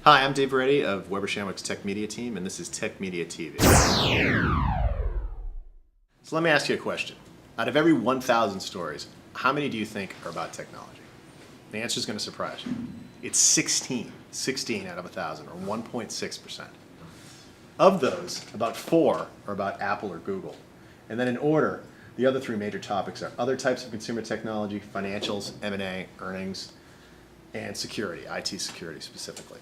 Hi, I'm Dave Reddy of Weber Shandwick's Tech Media team, and this is Tech Media TV. So let me ask you a question. Out of every 1,000 stories, how many do you think are about technology? The answer is going to surprise you. It's 16. 16 out of 1,000, or 1.6%. Of those, about 4 are about Apple or Google. And then in order, the other 3 major topics are other types of consumer technology, financials, M&A, earnings, and security, IT security specifically.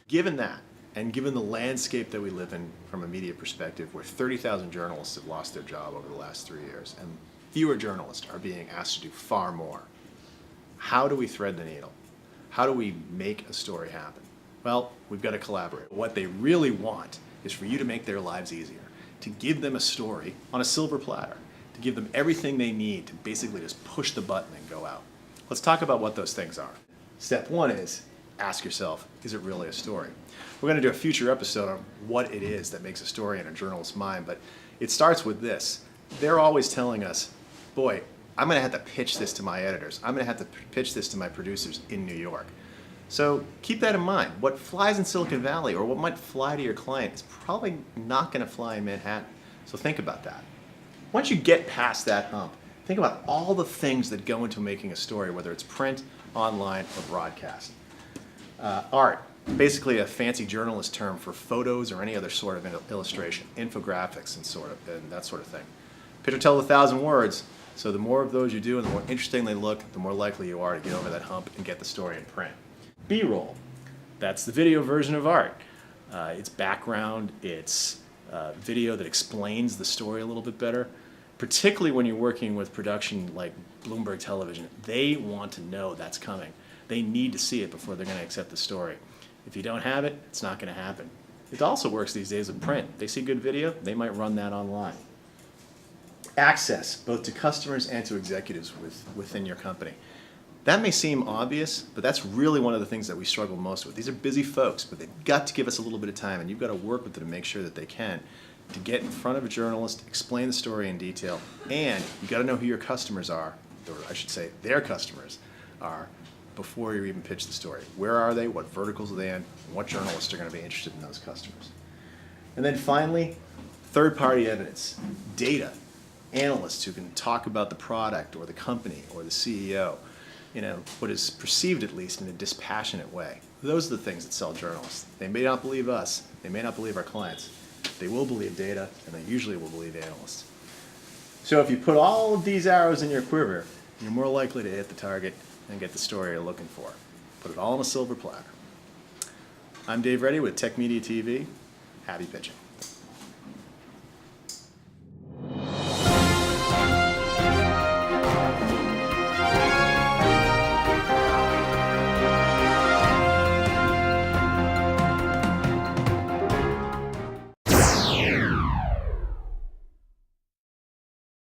Given that, and given the landscape that we live in from a media perspective, where 30,000 journalists have lost their job over the last 3 years, and fewer journalists are being asked to do far more, how do we thread the needle? How do we make a story happen? Well, we've got to collaborate. What they really want is for you to make their lives easier, to give them a story on a silver platter, to give them everything they need to basically just push the button and go out. Let's talk about what those things are. Step 1 is ask yourself, is it really a story? We're going to do a future episode on what it is that makes a story in a journalist's mind, but it starts with this. They're always telling us, boy, I'm going to have to pitch this to my editors. I'm going to have to pitch this to my producers in New York. So keep that in mind. What flies in Silicon Valley or what might fly to your client is probably not going to fly in Manhattan. So think about that. Once you get past that hump, think about all the things that go into making a story, whether it's print, online, or broadcast. Art, basically a fancy journalist term for photos or any other sort of illustration, infographics and that sort of thing. Picture tells 1,000 words, so the more of those you do and the more interesting they look, the more likely you are to get over that hump and get the story in print. B-roll, that's the video version of art. It's background, it's video that explains the story a little bit better. Particularly when you're working with production like Bloomberg Television, they want to know that's coming. They need to see it before they're going to accept the story. If you don't have it, it's not going to happen. It also works these days with print. They see good video, they might run that online. Access, both to customers and to executives within your company. That may seem obvious, but that's really one of the things that we struggle most with. These are busy folks, but they've got to give us a little bit of time, and you've got to work with them to make sure that they can, to get in front of a journalist, explain the story in detail, and you've got to know who your customers are, or I should say their customers are, before you even pitch the story. Where are they? What verticals are they in? And what journalists are going to be interested in those customers? And then finally, third-party evidence, data, analysts who can talk about the product or the company or the CEO, what is perceived at least in a dispassionate way. Those are the things that sell journalists. They may not believe us, they may not believe our clients. They will believe data, and they usually will believe analysts. So if you put all of these arrows in your quiver, you're more likely to hit the target and get the story you're looking for. Put it all on a silver platter. I'm Dave Reddy with Tech Media TV. Happy pitching.